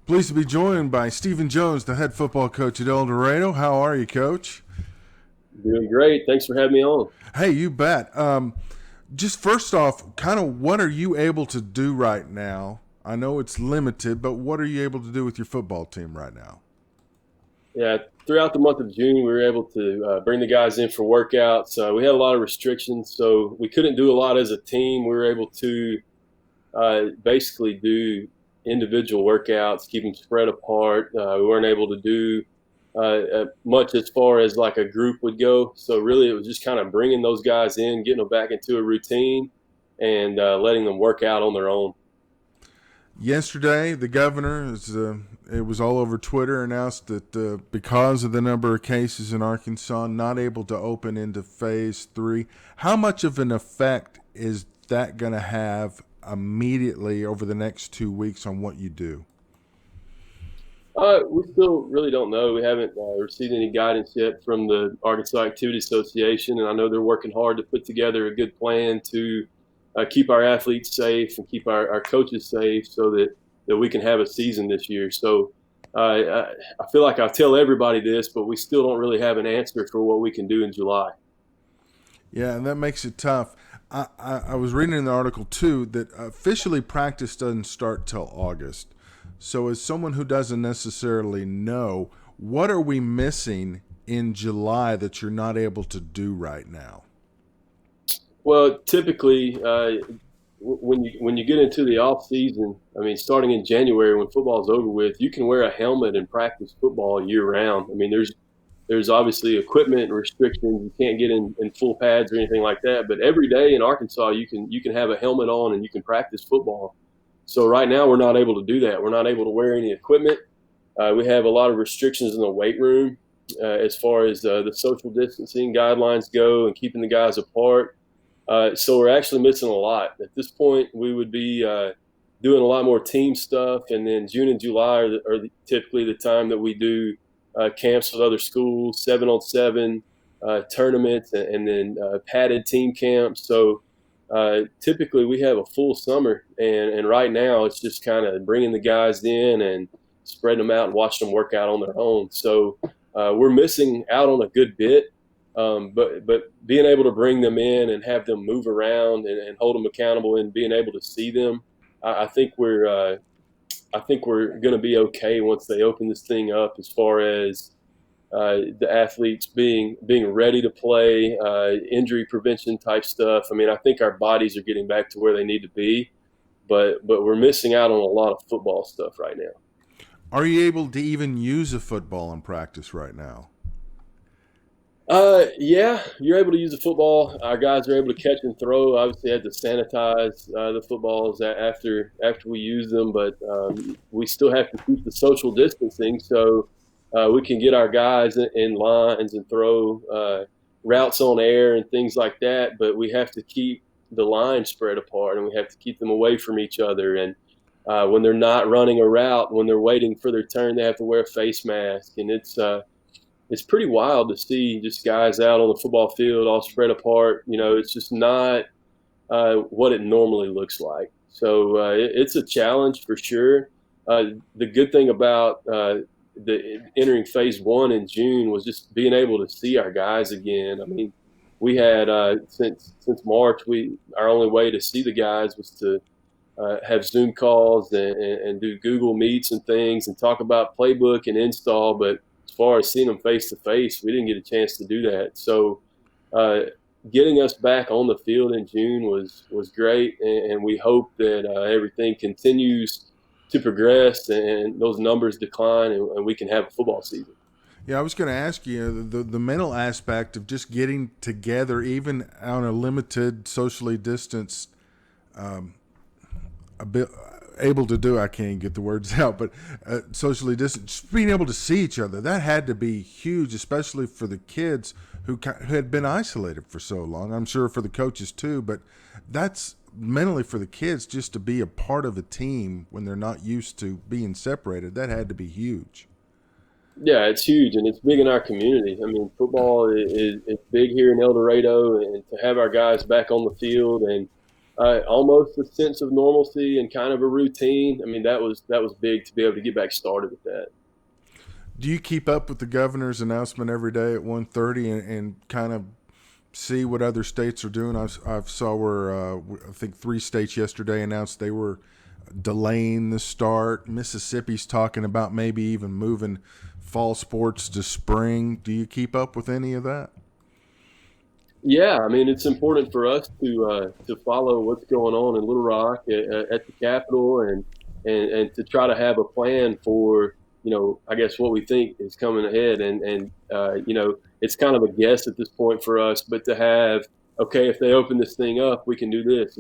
Pleased to be joined by Stephen Jones, the head football coach at El Dorado. How are you, Coach? Doing great. Thanks for having me on. Hey, you bet. Just first off, kind of what are you able to do right now? I know it's limited, but what are you able to do with your football team right now? Yeah, throughout the month of June, we were able to bring the guys in for workouts. We had a lot of restrictions, so we couldn't do a lot as a team. We were able to basically do individual workouts, keep them spread apart. We weren't able to do much as far as like a group would go. So really, it was just kind of bringing those guys in, getting them back into a routine, and letting them work out on their own. Yesterday, the governor, it was all over Twitter, announced that because of the number of cases in Arkansas, not able to open into phase three. How much of an effect is that going to have immediately over the next 2 weeks on what you do? We still really don't know. We haven't received any guidance yet from the Arkansas Activity Association, and I know they're working hard to put together a good plan to keep our athletes safe and keep our coaches safe so that we can have a season this year. So I feel like I tell everybody this, but we still don't really have an answer for what we can do in July. Yeah, and that makes it tough. I was reading in the article too that officially practice doesn't start till August. So, as someone who doesn't necessarily know, what are we missing in July that you're not able to do right now? Well, typically, when you get into the off season, I mean, starting in January when football's over with, you can wear a helmet and practice football year round. I mean, there's obviously equipment restrictions. You can't get in full pads or anything like that. But every day in Arkansas, you can have a helmet on and you can practice football. So right now, we're not able to do that. We're not able to wear any equipment. We have a lot of restrictions in the weight room as far as the social distancing guidelines go and keeping the guys apart. So we're actually missing a lot. At this point, we would be doing a lot more team stuff, and then June and July typically the time that we do camps with other schools, 7-on-7 tournaments, and then padded team camps. So typically we have a full summer, and right now it's just kind of bringing the guys in and spreading them out and watching them work out on their own. So we're missing out on a good bit. But being able to bring them in and have them move around and hold them accountable and being able to see them, I think we're going to be okay once they open this thing up as far as the athletes being ready to play, injury prevention type stuff. I mean, I think our bodies are getting back to where they need to be, but we're missing out on a lot of football stuff right now. Are you able to even use a football in practice right now? Yeah, you're able to use the football. Our guys are able to catch and throw. Obviously, had to sanitize the footballs after we use them, but we still have to keep the social distancing so we can get our guys in lines and throw routes on air and things like that. But we have to keep the line spread apart, and we have to keep them away from each other. And when they're not running a route, when they're waiting for their turn, they have to wear a face mask, and it's pretty wild to see just guys out on the football field all spread apart. You know, it's just not what it normally looks like. So it's a challenge for sure. The good thing about the entering phase one in June was just being able to see our guys again. I mean, we had since March, we our only way to see the guys was to have Zoom calls and do Google Meets and things and talk about playbook and install. But as far as seeing them face to face, we didn't get a chance to do that. So uh, getting us back on the field in June was great, and we hope that everything continues to progress and those numbers decline, and we can have a football season. Yeah, I was going to ask you the mental aspect of just getting together, even on a limited, socially distanced, a bit able to do. I can't get the words out, but socially distanced, just being able to see each other, that had to be huge, especially for the kids who had been isolated for so long. I'm sure for the coaches too, but that's mentally for the kids just to be a part of a team when they're not used to being separated. That had to be huge. Yeah, it's huge and it's big in our community. I mean, football is big here in El Dorado, and to have our guys back on the field and almost a sense of normalcy and kind of a routine. I mean, that was big to be able to get back started with that. Do you keep up with the governor's announcement every day at 1:30 and kind of see what other states are doing? I've saw where I think 3 states yesterday announced they were delaying the start. Mississippi's talking about maybe even moving fall sports to spring. Do you keep up with any of that? Yeah, I mean, it's important for us to follow what's going on in Little Rock at the Capitol, and to try to have a plan for, I guess what we think is coming ahead, and it's kind of a guess at this point for us, but to have, okay, if they open this thing up, we can do this.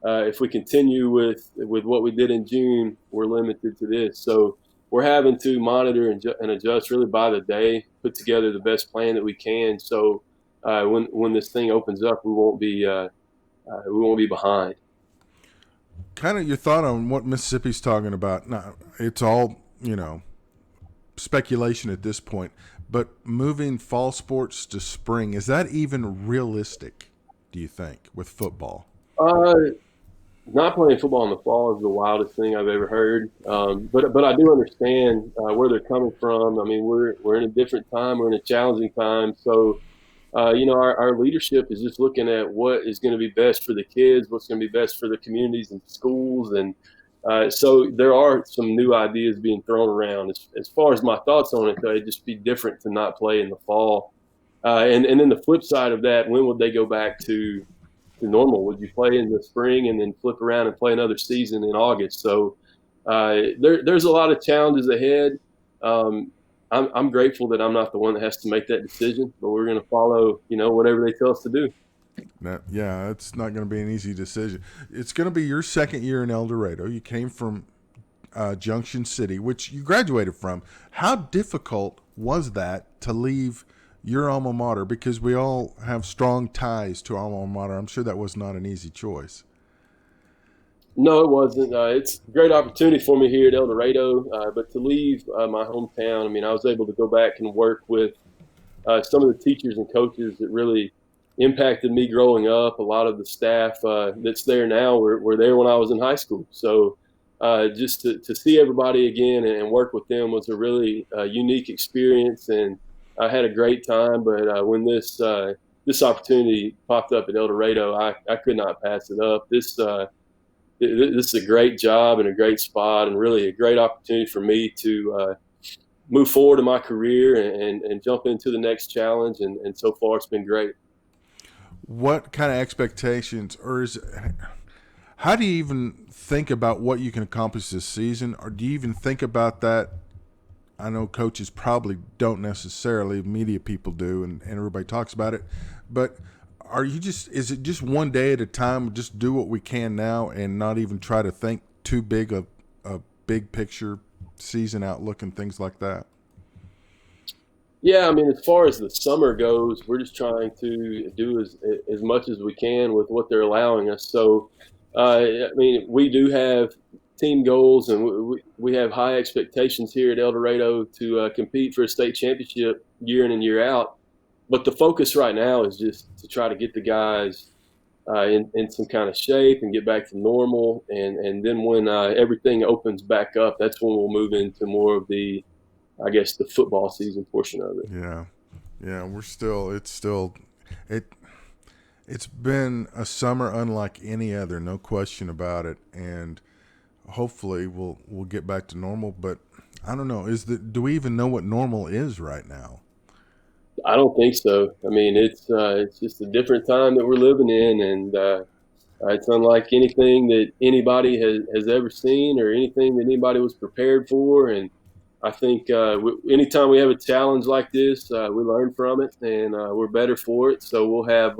If we continue with what we did in June, we're limited to this. So we're having to monitor and adjust really by the day, put together the best plan that we can. So when this thing opens up, we won't be behind. Kind of your thought on what Mississippi's talking about. Now, it's all, speculation at this point, but moving fall sports to spring, is that even realistic, do you think, with football? Uh, Not playing football in the fall is the wildest thing I've ever heard. But I do understand where they're coming from. I mean, we're in a different time. We're in a challenging time. So our leadership is just looking at what is going to be best for the kids, what's going to be best for the communities and schools, and so there are some new ideas being thrown around. As far as my thoughts on it, though, it'd just be different to not play in the fall. And then the flip side of that, when would they go back to normal? Would you play in the spring and then flip around and play another season in August? So there's a lot of challenges ahead. I'm grateful that I'm not the one that has to make that decision, but we're going to follow, whatever they tell us to do. Yeah, it's not going to be an easy decision. It's going to be your second year in El Dorado. You came from Junction City, which you graduated from. How difficult was that to leave your alma mater? Because we all have strong ties to our alma mater. I'm sure that was not an easy choice. No, it wasn't. It's a great opportunity for me here at El Dorado, but to leave my hometown, I mean, I was able to go back and work with some of the teachers and coaches that really impacted me growing up. A lot of the staff that's there now were there when I was in high school. So just to see everybody again and work with them was a really unique experience, and I had a great time. But when this opportunity popped up at El Dorado, I could not pass it up. This is a great job and a great spot, and really a great opportunity for me to move forward in my career and jump into the next challenge. And so far, it's been great. What kind of expectations, how do you even think about what you can accomplish this season? Or do you even think about that? I know coaches probably don't necessarily, media people do, and everybody talks about it. But is it just one day at a time, just do what we can now and not even try to think too big of a big picture season outlook and things like that? Yeah, I mean, as far as the summer goes, we're just trying to do as much as we can with what they're allowing us. So, I mean, we do have team goals, and we have high expectations here at El Dorado to compete for a state championship year in and year out. But the focus right now is just to try to get the guys in some kind of shape and get back to normal. And then when everything opens back up, that's when we'll move into more of I guess, the football season portion of it. Yeah, yeah. It it's been a summer unlike any other, no question about it. And hopefully we'll get back to normal. But I don't know. Do we even know what normal is right now? I don't think so. I mean, it's just a different time that we're living in, and it's unlike anything that anybody has ever seen or anything that anybody was prepared for. And I think anytime we have a challenge like this, we learn from it, and we're better for it. So we'll have,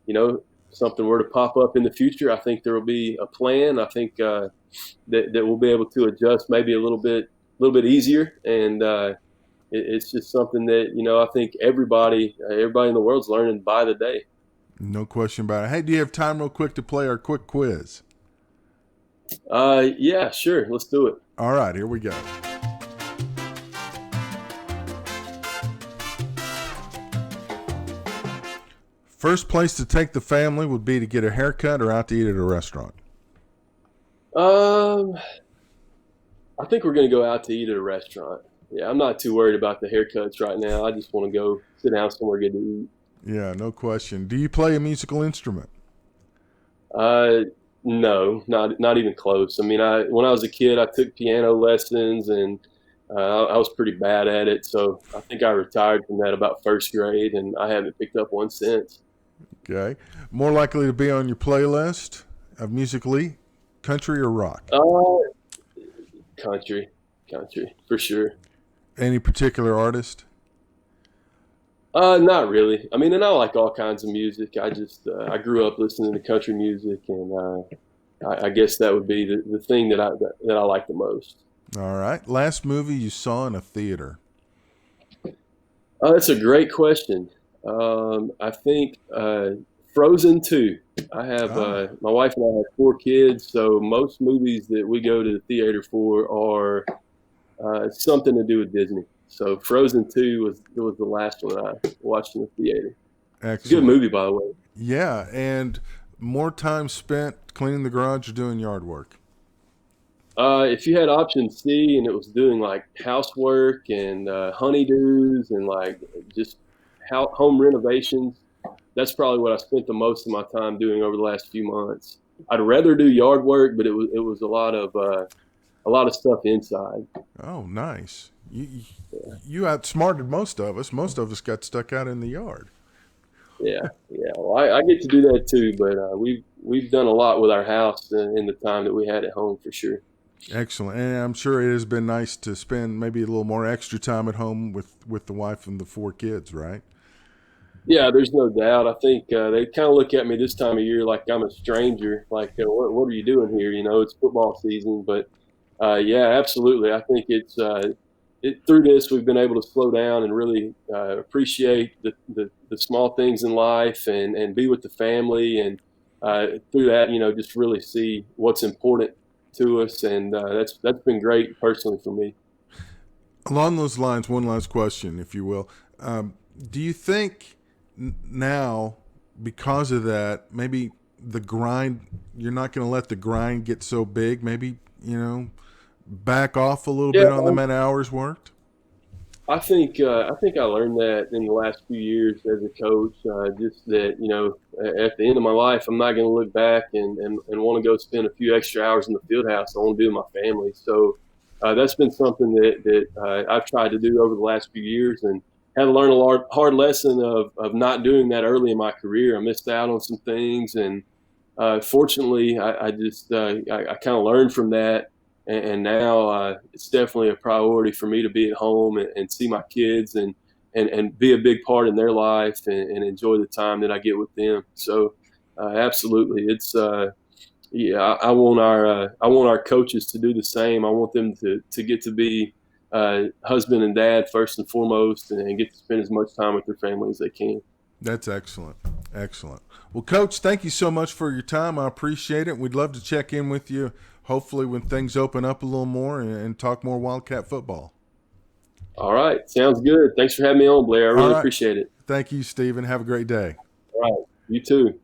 you know, something were to pop up in the future. I think there will be a plan. I think that we'll be able to adjust maybe a little bit easier, and it's just something that I think everybody in the world's learning by the day. No question about it. Hey, do you have time real quick to play our quick quiz? Yeah, sure. Let's do it. All right, here we go. First place to take the family would be to get a haircut or out to eat at a restaurant. Um, I think we're going to go out to eat at a restaurant. Yeah, I'm not too worried about the haircuts right now. I just want to go sit down somewhere good to eat. Yeah, no question. Do you play a musical instrument? Uh, no, not even close. I mean, I when I was a kid, I took piano lessons, and I was pretty bad at it. So I think I retired from that about first grade, and I haven't picked up one since. Okay. More likely to be on your playlist of musically, country or rock? Uh, country, country for sure. Any particular artist? Not really. I mean, and I like all kinds of music. I grew up listening to country music, and I guess that would be the thing that I like the most. All right. Last movie you saw in a theater? That's a great question. I think Frozen 2. I have Ah, my wife and I have four kids, so most movies that we go to the theater for are something to do with Disney. So Frozen 2 was the last one I watched in the theater. Good excellent. movie, by the way. Yeah, and more time spent cleaning the garage or doing yard work? If you had option C and it was doing like housework and honeydews and like just home renovations, that's probably what I spent the most of my time doing over the last few months. I'd rather do yard work, but it was a lot of stuff inside. Oh, nice. You outsmarted most of us. Most of us got stuck out in the yard. Yeah, yeah. Well, I get to do that too, but we've done a lot with our house in the time that we had at home for sure. Excellent. And I'm sure it has been nice to spend maybe a little more extra time at home with the wife and the four kids, right? Yeah, there's no doubt. I think they kind of look at me this time of year like I'm a stranger. Like, what are you doing here? You know, it's football season, but yeah, absolutely. I think through this we've been able to slow down and really appreciate the small things in life and be with the family and through that, just really see what's important to us, and that's been great personally for me. Along those lines, one last question, if you will. Do you think now, because of that, maybe the grind, you're not going to let the grind get so big? Maybe, back off a little Yeah, bit on the amount of hours worked? I think I learned that in the last few years as a coach. Just that at the end of my life, I'm not going to look back and want to go spend a few extra hours in the field house. I want to be with my family. So that's been something that I've tried to do over the last few years and had to learn hard lesson of not doing that early in my career. I missed out on some things, and fortunately, I just I kind of learned from that, and now it's definitely a priority for me to be at home and see my kids and be a big part in their life and enjoy the time that I get with them. So absolutely, it's yeah. I want our coaches to do the same. I want them to get to be husband and dad first and foremost, and get to spend as much time with their family as they can. That's excellent. Excellent. Well, Coach, thank you so much for your time. I appreciate it. We'd love to check in with you, hopefully, when things open up a little more and talk more Wildcat football. All right, sounds good. Thanks for having me on, Blair. I All really right. appreciate it. Thank you, Stephen. Have a great day. All right, you too.